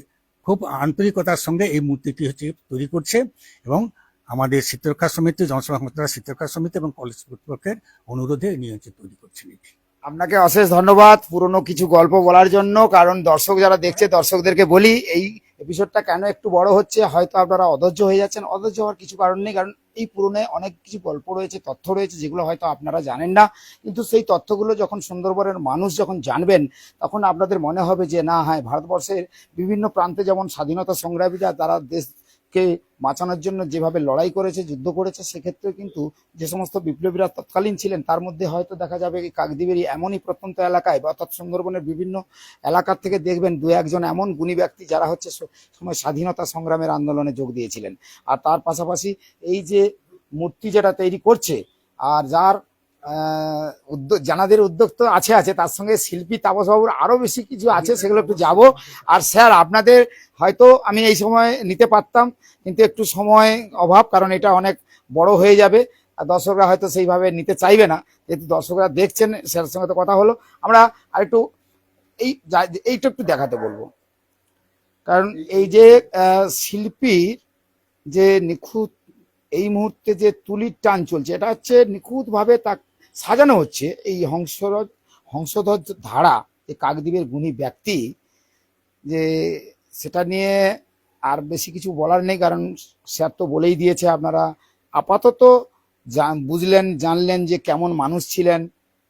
খুব আন্তরিকতার সঙ্গে এই মূর্তিটি হচ্ছে তৈরি করছে, এবং আমাদের স্মৃতিরক্ষা সমিতি, জনসেবা স্মৃতিরক্ষা সমিতি এবং কলেজ কর্তৃপক্ষের অনুরোধে নিয়ে হচ্ছে তৈরি করছেন। আপনাকে অশেষ ধন্যবাদ পুরনো কিছু গল্প বলার জন্য, কারণ দর্শক যারা দেখছে দর্শকদেরকে বলি এই এপিসোডটা কেন একটু বড় হচ্ছে, হয়তো আপনারা অধৈর্য হয়ে যাচ্ছেন। অধৈর্য হওয়ার কিছু কারণ নেই, কারণ এই পুরনে অনেক কিছু গল্প রয়েছে, তথ্য রয়েছে, যেগুলো হয়তো আপনারা জানেন না। কিন্তু সেই তথ্যগুলো যখন সুন্দরবনের মানুষ যখন জানবেন, তখন আপনাদের মনে হবে যে না, হ্যাঁ, ভারতবর্ষের বিভিন্ন প্রান্তে যেমন স্বাধীনতা সংগ্রামীরা তারা দেশকে বাঁচানোর জন্য যেভাবে লড়াই করেছে, যুদ্ধ করেছে, সেক্ষেত্রে কিন্তু যে সমস্ত বিপ্লবীরা তৎকালীন ছিলেন, তার মধ্যে হয়তো দেখা যাবে এই কাকদ্বীপেরই এমনই প্রত্যন্ত এলাকায় বা অর্থাৎ সুন্দরবনের বিভিন্ন এলাকা থেকে দেখবেন দু একজন এমন গুণী ব্যক্তি যারা হচ্ছে সময় স্বাধীনতা সংগ্রামের আন্দোলনে যোগ দিয়েছিলেন। আর তার পাশাপাশি এই যে মূর্তি যেটা তৈরি করছে, আর যার উদ্যোগ, জানাদের উদ্যোগ তো আছে আছে, তার সঙ্গে শিল্পী তাপসবাবুর আরো বেশি কিছু আছে, সেগুলো একটু যাব। আর স্যার, আপনাদের হয়তো আমি এই সময় নিতে পারতাম, কিন্তু একটু সময় অভাব, কারণ এটা অনেক বড় হয়ে যাবে আর দর্শকরা হয়তো সেইভাবে নিতে চাইবে না। যেহেতু দর্শকরা দেখছেন, স্যারের সঙ্গে তো কথা হলো, আমরা আরেকটু এইটা একটু দেখাতে বলবো। কারণ এই যে শিল্পীর যে নিখুঁত এই মুহূর্তে যে তুলির টান চলছে, এটা হচ্ছে নিখুঁত ভাবে তা সাজানো হচ্ছে। এই হংসধ্বজ ধারা, এই কাকদ্বীপের গুণী ব্যক্তি, যে সেটা নিয়ে আর বেশি কিছু বলার নেই, কারণ স্যার তো বলেই দিয়েছে। আপনারা আপাতত বুঝলেন, জানলেন যে কেমন মানুষ ছিলেন,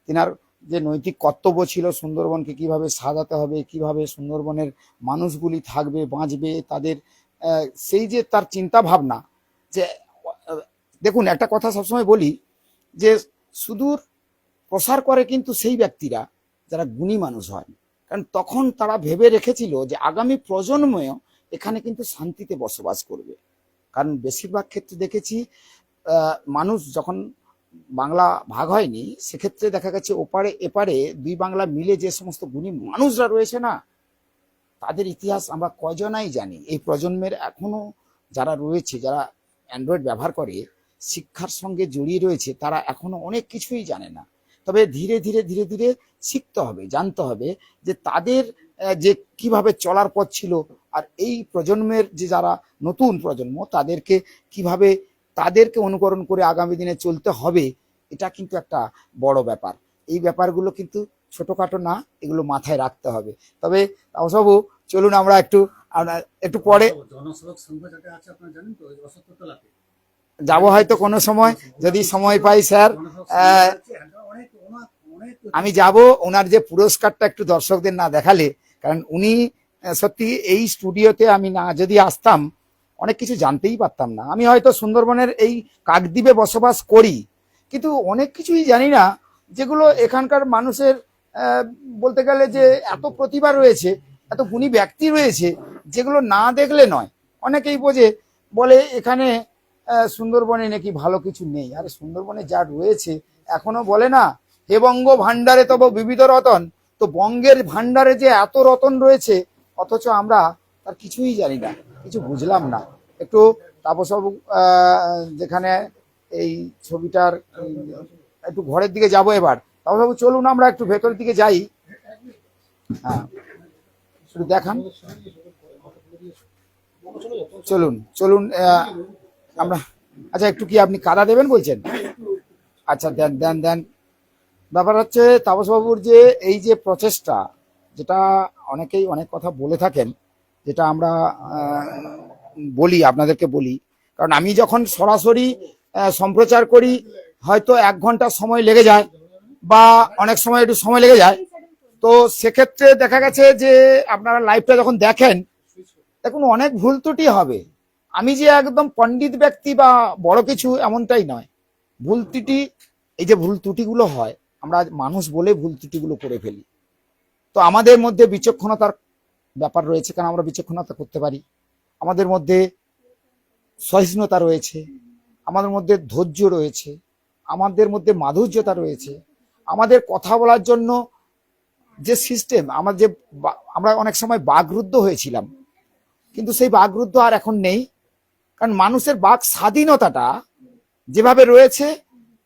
তিনার যে নৈতিক কর্তব্য ছিল সুন্দরবনকে কিভাবে সাজাতে হবে, কিভাবে সুন্দরবনের মানুষগুলি থাকবে, বাঁচবে, তাদের সেই যে তার চিন্তা ভাবনা। যে দেখুন, একটা কথা সবসময় বলি যে সুদূর প্রসার করে কিন্তু সেই ব্যক্তিরা যারা গুণী মানুষ হয়, কারণ তখন তারা ভেবে রেখেছিল যে আগামী প্রজন্মও এখানে কিন্তু শান্তিতে বসবাস করবে। কারণ বেশিরভাগ ক্ষেত্রে দেখেছি মানুষ যখন বাংলা ভাগ হয়নি, সেক্ষেত্রে দেখা গেছে ওপারে এপারে দুই বাংলা মিলে যে সমস্ত গুণী মানুষরা রয়েছে না, তাদের ইতিহাস আমরা কজনাই জানি। এই প্রজন্মের এখনো যারা রয়েছে, যারা অ্যান্ড্রয়েড ব্যবহার করে, শিক্ষার সঙ্গে জড়িয়ে রয়েছে, তারা এখনো অনেক কিছুই জানে না। তবে ধীরে ধীরে ধীরে ধীরে শিখতে হবে, জানতে হবে যে তাদের যে কিভাবে চলার পথ ছিল, আর এই প্রজন্মের যে যারা নতুন প্রজন্ম, তাদেরকে কিভাবে তাদেরকে অনুকরণ করে আগামী দিনে চলতে হবে, এটা কিন্তু একটা বড় ব্যাপার। এই ব্যাপারগুলো কিন্তু ছোটখাটো না, এগুলো মাথায় রাখতে হবে। তবে তাপসবাবু, চলুন আমরা একটু পরে জনসেবক সংঘ যেটা আছে আপনারা জানেন তো, ওই অসত্যতলাতে যাবো হয়তো কোনো সময়, যদি সময় পাই স্যার। আমি যাব, ওনার যে পুরস্কারটা একটু দর্শকদের না দেখালে, কারণ উনি সত্যি এই স্টুডিওতে আমি না যদি আসতাম, অনেক কিছু জানতেই পারতাম না। আমি হয়তো সুন্দরবনের এই কাকদ্বীপে বসবাস করি, কিন্তু অনেক কিছুই জানি না, যেগুলো এখানকার মানুষের বলতে গেলে যে এত প্রতিভা রয়েছে, এত গুণী ব্যক্তি রয়েছে, যেগুলো না দেখলে নয়। অনেকেই বলে এখানে সুন্দরবনে নাকি ভালো কিছু নেই। আরে সুন্দরবনে যা রয়েছে, এখনো বলে না, হে বঙ্গ ভান্ডারে তব বিবিধ রতন, তো বঙ্গের ভান্ডারে যে এত রতন রয়েছে, অথচ আমরা তার কিছুই জানি না, কিছু বুঝলাম না। একটু তাপসবাবু যেখানে এই ছবিটার একটু ঘরের দিকে যাব এবার। তাপসবাবু চলুন আমরা একটু ভেতরের দিকে যাই। হ্যাঁ, একটু দেখান, চলুন চলুন আমরা। আচ্ছা, একটু কি আপনি কাদা দেবেন বলছেন? আচ্ছা, দেন দেন দেন। ব্যাপার হচ্ছে তাপসবাবুর যে এই যে প্রচেষ্টা, যেটা অনেকেই অনেক কথা বলে থাকেন, যেটা আমরা বলি, আপনাদেরকে বলি, কারণ আমি যখন সরাসরি সম্প্রচার করি, হয়তো 1 ঘন্টা সময় লেগে যায়, বা অনেক সময় একটু সময় লেগে যায়। তো সেক্ষেত্রে দেখা গেছে যে আপনারা লাইভটা যখন দেখেন, দেখুন অনেক ভুল ত্রুটি হবে। আমি যে একদম পণ্ডিত ব্যক্তি বা বড় কিছু, এমনটাই নয়। ভুল ত্রুটি, এই যে ভুল ত্রুটিগুলো হয়, আমরা মানুষ বলে ভুল ত্রুটিগুলো করে ফেলি। তো আমাদের মধ্যে বিচক্ষণতার ব্যাপার রয়েছে, কারণ আমরা বিচক্ষণতা করতে পারি। আমাদের মধ্যে সহিষ্ণুতা রয়েছে, আমাদের মধ্যে ধৈর্য রয়েছে, আমাদের মধ্যে মাধুর্যতা রয়েছে, আমাদের কথা বলার জন্য যে সিস্টেম, আমরা অনেক সময় বাকরুদ্ধ হয়েছিলাম, কিন্তু সেই বাকরুদ্ধ আর এখন নেই। কারণ মানুষের বাক স্বাধীনতাটা যেভাবে রয়েছে,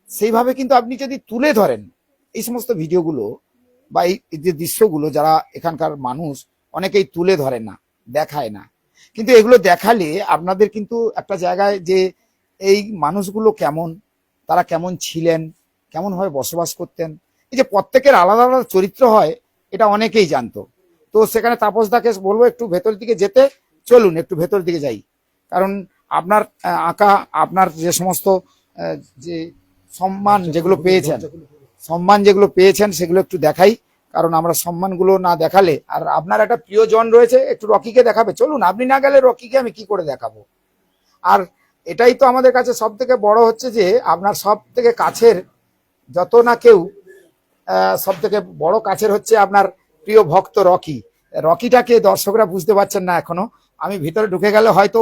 সেইভাবে কিন্তু আপনি যদি তুলে ধরেন এই সমস্ত ভিডিওগুলো বা এই যে দৃশ্যগুলো, যারা এখানকার মানুষ অনেকেই তুলে ধরে না, দেখায় না, কিন্তু এগুলো দেখালে আপনাদের কিন্তু একটা জায়গায় যে এই মানুষগুলো কেমন, তারা কেমন ছিলেন, কেমন ভাবে বসবাস করতেন, এই যে প্রত্যেকের আলাদা আলাদা চরিত্র হয়, এটা অনেকেই জানতো। তো সেখানে তাপসদাকে বলবো একটু ভেতর দিকে যেতে। চলুন একটু ভেতর দিকে যাই, কারণ আপনার আঁকা, আপনার যে সমস্ত যে সম্মান যেগুলো পেয়েছেন সেগুলো একটু দেখাই, কারণ আমরা সম্মানগুলো না দেখালে, আর আপনার একটা প্রিয়জন রয়েছে, একটু রকিকে দেখাবে, চলুন, আপনি না গেলে রকিকে আমি কি করে দেখাবো। আর এটাই তো আমাদের কাছে সব থেকে বড় হচ্ছে যে আপনার সব থেকে কাছের, যত না কেউ সব থেকে বড় কাছের হচ্ছে আপনার প্রিয় ভক্ত রকি। রকিটাকে দর্শকরা বুঝতে পারছেন না এখনো, আমি ভিতরে ঢুকে গেলে হয়তো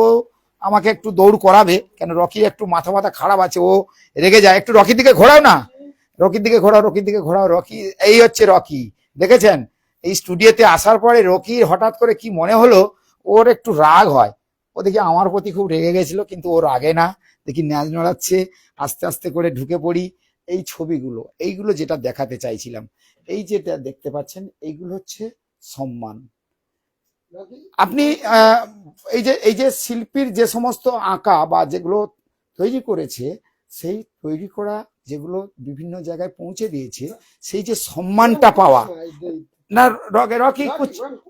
আমাকে একটু দৌড় করাবে, কেন রকি একটু মাথা খারাপ আছে, ও রেগে যায়। একটু রকির দিকে ঘোরাও না, রকির দিকে ঘোরাও। রকি, এই হচ্ছে রকি। দেখেছেন, এই স্টুডিওতে আসার পরে রকির হঠাৎ করে কি মনে হলো, ওর একটু রাগ হয়। ও দেখি আমার প্রতি খুব রেগে গেছিল, কিন্তু ওর রাগে না, দেখি ন্যাজ নড়াচ্ছে। আস্তে আস্তে করে ঢুকে পড়ি। এই ছবিগুলো, এইগুলো যেটা দেখাতে চাইছিলাম, এই যেটা দেখতে পাচ্ছেন, এইগুলো হচ্ছে সম্মান। আপনি এই যে শিল্পীর যে সমস্ত আঁকা বা যেগুলো তৈরি করেছে, সেই তৈরি করা যেগুলো বিভিন্ন জায়গায় পৌঁছে দিয়েছে, সেই যে সম্মানটা পাওয়া না। রকি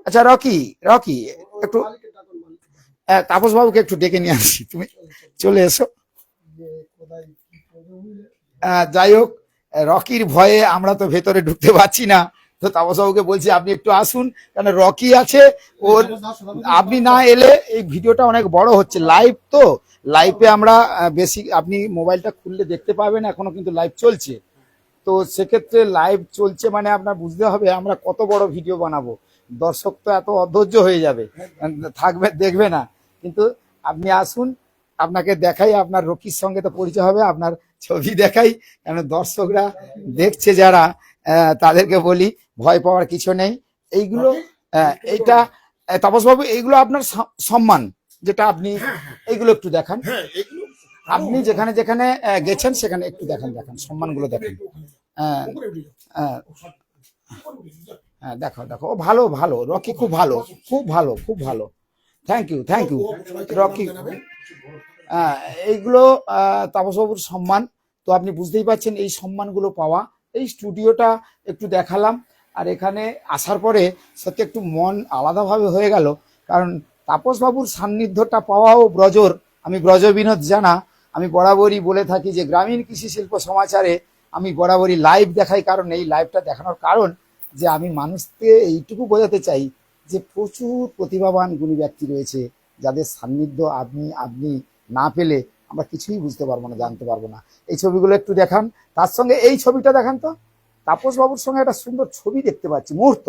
আচ্ছা, রকি একটু তাপস বাবুকে একটু ডেকে নিয়ে আসি, তুমি চলে এসো। যাই হোক, রকির ভয়ে আমরা তো ভেতরে ঢুকতে পারছি না, তো তাপস বাবুকে বলছি আপনি একটু আসুন, কারণ রকি আছে, ওর আপনি না এলে এই ভিডিওটা অনেক বড় হচ্ছে। লাইভ তো, লাইভে আমরা বেশি, আপনি মোবাইলটা খুললে দেখতে পাবেন, এখনো কিন্তু লাইভ চলছে। তো সেক্ষেত্রে লাইভ চলছে মানে আপনার বুঝতে হবে আমরা কত বড় ভিডিও বানাবো, দর্শক তো এত অধৈর্য হয়ে যাবে, থাকবে, দেখবে না। কিন্তু আপনি আসুন, আপনাকে দেখাই, আপনার রকির সঙ্গে তো পরিচয় হবে, আপনার ছবি দেখাই, কারণ দর্শকরা দেখছে যারা, তাদেরকে বলি ভয় পাওয়ার কিছু নেই। এইগুলো এইটা তাপসবাবু, এইগুলো আপনার সম্মান, যেটা আপনি এইগুলো একটু দেখান। আপনি যেখানে যেখানে গেছেন সেখানে একটু দেখান সম্মানগুলো দেখেন। দেখো ও ভালো রকি, খুব ভালো। Thank you Rocky. এইগুলো তাপসবাবুর সম্মান। তো আপনি বুঝতেই পারছেন এই সম্মানগুলো পাওয়া। এই স্টুডিওটা একটু দেখালাম, আর এখানে আসার পরে সত্যি একটু মন আলাদাভাবে হয়ে গেল, কারণ তাপসবাবুর সান্নিধ্যটা পাওয়াও ব্রজর। আমি ব্রজ বিনোদ জানা, আমি বরাবরই বলে থাকি যে গ্রামীণ কৃষি শিল্প সমাচারে আমি বরাবরই লাইভ দেখাই, কারণ এই লাইভটা দেখানোর কারণ যে আমি মানুষকে এইটুকু বোঝাতে চাই যে প্রচুর প্রতিভাবান গুণী ব্যক্তি রয়েছে, যাদের সান্নিধ্য আপনি না পেলে আমরা কিছুই বুঝতে পারবো না, জানতে পারবো না। এই ছবিগুলো একটু দেখান, তার সঙ্গে এই ছবিটা দেখান তো, তাপস বাবুর সঙ্গে একটা সুন্দর ছবি দেখতে পাচ্ছি, মুহূর্ত,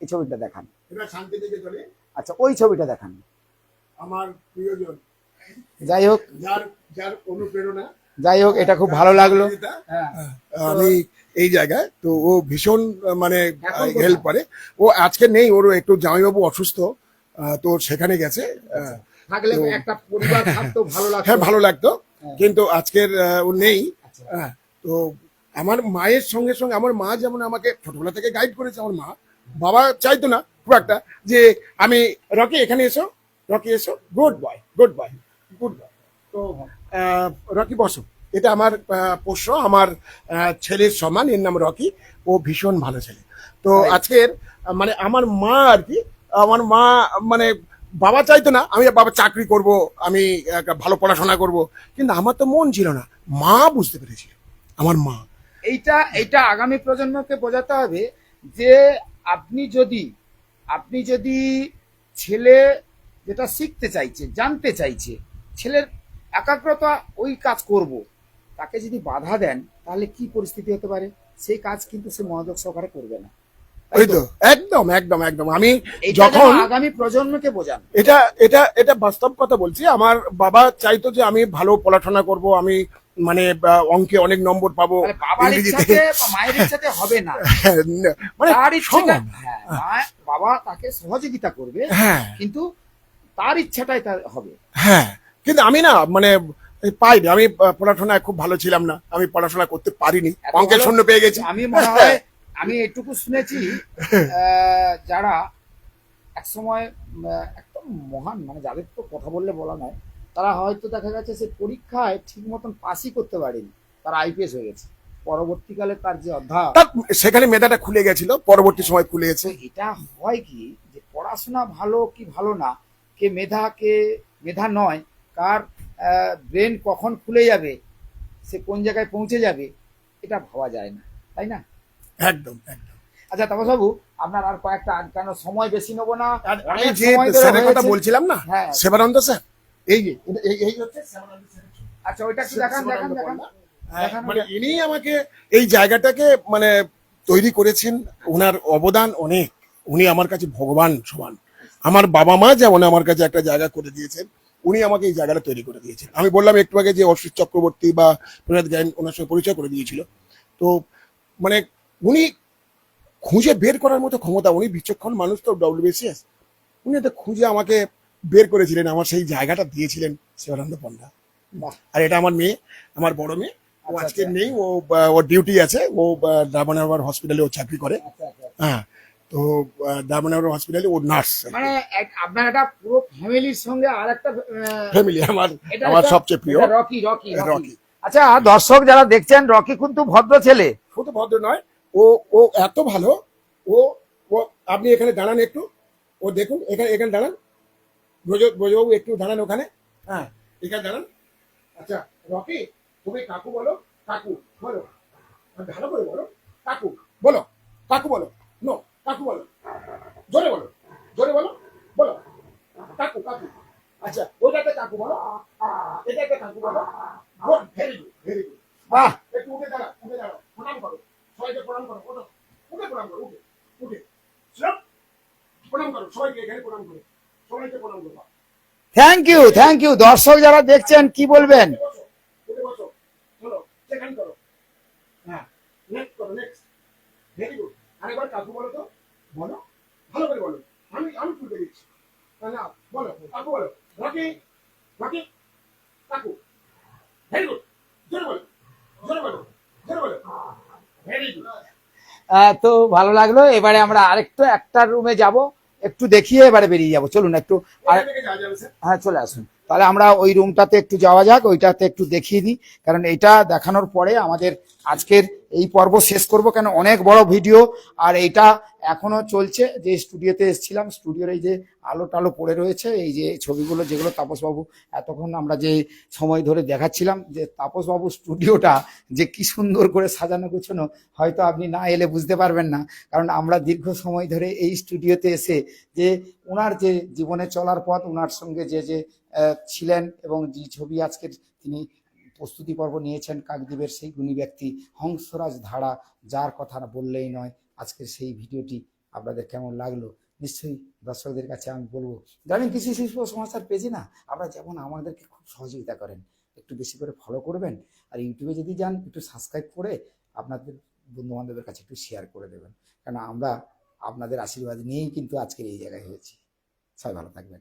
এই ছবিটা দেখান। আচ্ছা, ওই ছবিটা দেখান। আমার প্রিয়জন, যাই হোক, যার অনুপ্রেরণা, যাই হোক, এটা খুব ভালো লাগলো। আমি এই জায়গায় তো ও ভীষণ মানে হেল্প করে। ও আজকে নেই, ওর একটু জামাইবাবু অসুস্থ, তো সেখানে গেছে। থাকলে একটা পরিবার থাকতো, ভালো লাগতো। হ্যাঁ, ভালো লাগতো, কিন্তু আজকের ও নেই। তো আমার মায়ের সঙ্গে সঙ্গে, আমার মা যেমন আমাকে ছোটবেলা থেকে গাইড করেছে, আমার মা, বাবা চাইতো না খুব একটা যে আমি রকি এখানে এসো, গুড বয়। তো রকি বসো, এটা আমার পোষ্য, আমার ছেলের সমান, এর নাম রকি, ও ভীষণ ভালো ছেলে। তো আজকের মানে আমার মা আর কি, আমার মা মানে বাবা চাইতো না আমি বাবা চাকরি করব, আমি ভালো পড়াশোনা করব, কিন্তু আমার তো মন ছিল না, মা বুঝতে পেরেছিল, আমার মা। এইটা আগামী প্রজন্মকে বোঝাতে হবে যে আপনি যদি ছেলে যেটা শিখতে চাইছে, জানতে চাইছে, ছেলের একাগ্রতা ওই কাজ করব, তাকে যদি বাধা দেন তাহলে কি পরিস্থিতি হতে পারে, সেই কাজ কিন্তু সে মনোযোগ সহকারে করবে না। ওই তো, একদম আমি যখন আগামী প্রজন্মকে বোঝান, এটা বাস্তব কথা বলছি। আমার বাবা চাইতো যে আমি ভালো পড়াশোনা করব, আমি মানে অঙ্কে অনেক নম্বর পাবো, বাবার ইচ্ছাতে বা মায়ের ইচ্ছাতে হবে না, মানে তার ইচ্ছাটা, বাবা তাকে সহযোগিতা করবে, কিন্তু তার ইচ্ছাটাই তার হবে। হ্যাঁ, কিন্তু আমি না মানে পাইনি, আমি পড়াশোনায় খুব ভালো ছিলাম না, আমি পড়াশোনা করতে পারিনি, অঙ্কের শূন্য পেয়ে গেছি। আমি মনে হয় আমি এটুকু শুনেছি, যারা একসময় একদম মহান, মানে যাদের তো কথা বললে বলা নয়, তারা হয়তো দেখা গেছে সে পরীক্ষায় ঠিক মতন পাসই করতে পারেনি, তারা আইপিএস হয়ে গেছে, পরবর্তীকালে তার যে অধ্যায়, সেখানে মেধাটা খুলে গেছিল, পরবর্তী সময় খুলে গেছে। এটা হয় কি যে পড়াশোনা ভালো কি ভালো না, কে মেধা নয়, কার ব্রেন কখন খুলে যাবে, সে কোন জায়গায় পৌঁছে যাবে, এটা ভাবা যায় না, তাই না? একদম একদম। আচ্ছা তাপসবাবু, আপনার আর কয়েকটা, কেন সময় বেশি নেবো না, আর আমি অনেক যে সময় ধরে স্যারের কথা হয়েছে। বলছিলাম না, হ্যাঁ। সেবানন্দ স্যার, এই যে এই হচ্ছে সেবানন্দ স্যারের ছবি। আচ্ছা ওইটা একটু দেখান দেখান সেবানন্দ দেখান পণ্ডা। দেখানো মানে যায়। ইনি আমাকে এই জায়গাটাকে মানে তৈরি করেছেন, ওনার অবদান অনেক। উনি আমার কাছে ভগবান সমান। আমার বাবা মা যেমন আমার কাছে একটা জায়গা করে দিয়েছেন, উনি আমাকে এই জায়গাটা তৈরি করে দিয়েছেন। আমি বললাম একটু আগে যে অশ্বিত চক্রবর্তী বা প্রণাথ জ্ঞান ওনার সঙ্গে পরিচয় করে দিয়েছিল। তো মানে উনি খুঁজে বের করার মতো ক্ষমতা, উনি বিচক্ষণ মানুষ তো, ডব্লিউবিসিএস, উনি তো খুঁজে আমাকে বের করেছিলেন, আমার সেই জায়গাটা দিয়েছিলেন শিবানন্দ পণ্ডা। বাহ। আর এটা আমার মেয়ে, আমার বড় মেয়ে। ও আচ্ছা, আজকে আচ্ছা। নেই, ওর ডিউটি আছে, ও ডায়মন্ড হসপিটালে ও চাকরি করে। আচ্ছা, আচ্ছা। হ্যাঁ, তো ডায়মন্ড হসপিটালে ও নার্স। মানে আপনার একটা পুরো ফ্যামিলির সঙ্গে আর একটা ফ্যামিলি আমার সবচেয়ে প্রিয় রকি রকি রকি। রকি। আচ্ছা দর্শক যারা দেখছেন, রকি কিন্তু ভদ্র ছেলে। শুধু ভদ্র নয়, ও ও এত ভালো। ও ও আপনি এখানে দাঁড়ান একটু, ও দেখুন, এখানে দাঁড়ান, ব্রজবাবু একটু দাঁড়ান ওখানে। হ্যাঁ, এখানে দাঁড়ান। আচ্ছা রকি, তুমি কাকু বলো, কাকু বলো, ভালো করে বলো, কাকু বলো, কাকু বলো, নো কাকু বলো, জোরে বলো, জোরে বলো, বলো কাকু কাকু। আচ্ছা ওইটাতে কাকু বলো, এটাতে কাকু বলো। Good, very good, very good. বাহ। একটু উঠে দাঁড়াও, উঠে দাঁড়াও, প্রণাম করো, সবাইকে প্রণাম করো, ওঠো, উঠে প্রণাম করো, উঠে উঠে স্যার প্রণাম করো, সবাইকে এখানে প্রণাম করো, সবাইকে প্রণাম করো। Thank you thank you. দর্শক যারা দেখছেন কি বলবেন? উঠে বসো, উঠে বসো, চলো সেখান করো। হ্যাঁ, নেক্সট করো, নেক্সট, ভেরি গুড। আরেকবার কাকু বলো তো, বলো, ভালো করে বলো, আমি তুলতে দিচ্ছি। না বলো, কাকু বলো, রকি রকি কাকু, ভেরি গুড, জোরে বলো, জোরে বলো, জোরে বলো, ভেরি গুড। তো ভালো লাগলো। এবারে আমরা আরেকটু একটা রুমে যাব, একটু দেখিয়ে এবারে বেরিয়ে যাব। চলুন একটু আর, এখান থেকে যাওয়া যাবে স্যার। হ্যাঁ চলে আসুন। তাহলে আমরা ওই রুমটাতে একটু যাওয়া যাক, ওইটাতে একটু দেখিয়ে দিই, কারণ এটা দেখানোর পরে আমাদের আজকের এই পর্ব শেষ করব, কেন অনেক বড় ভিডিও। আর এইটা এখনো চলছে, যে স্টুডিওতে এসেছিলাম, স্টুডিওর এই যে আলো টালো পড়ে রয়েছে, এই যে ছবিগুলো যেগুলো তাপসবাবু এতক্ষণ আমরা যে সময় ধরে দেখাচ্ছিলাম, যে তাপসবাবু স্টুডিওটা যে কি সুন্দর করে সাজানো গোছানো, হয়তো আপনি না এলে বুঝতে পারবেন না। কারণ আমরা দীর্ঘ সময় ধরে এই স্টুডিওতে এসে যে ওনার যে জীবনে চলার পথ, ওনার সঙ্গে যে যে ছিলেন, এবং যে ছবি আজকের তিনি প্রস্তুতি পর্ব নিয়েছেন কাকদ্বীপের সেই গুণী ব্যক্তি হংসরাজ ধারা, যার কথা বললেই নয়। আজকের সেই ভিডিওটি আপনাদের কেমন লাগলো নিশ্চয়ই দর্শকদের কাছে আমি বলবো, গ্রামীণ কৃষি শিল্প সংস্থার পেজে না আমরা যেমন আমাদেরকে খুব সহযোগিতা করেন, একটু বেশি করে ফলো করবেন। আর ইউটিউবে যদি যান, একটু সাবস্ক্রাইব করে আপনাদের বন্ধু বান্ধবের কাছে একটু শেয়ার করে দেবেন, কারণ আমরা আপনাদের আশীর্বাদ নিয়েই কিন্তু আজকের এই জায়গায় হয়েছি। সবাই ভালো থাকবেন।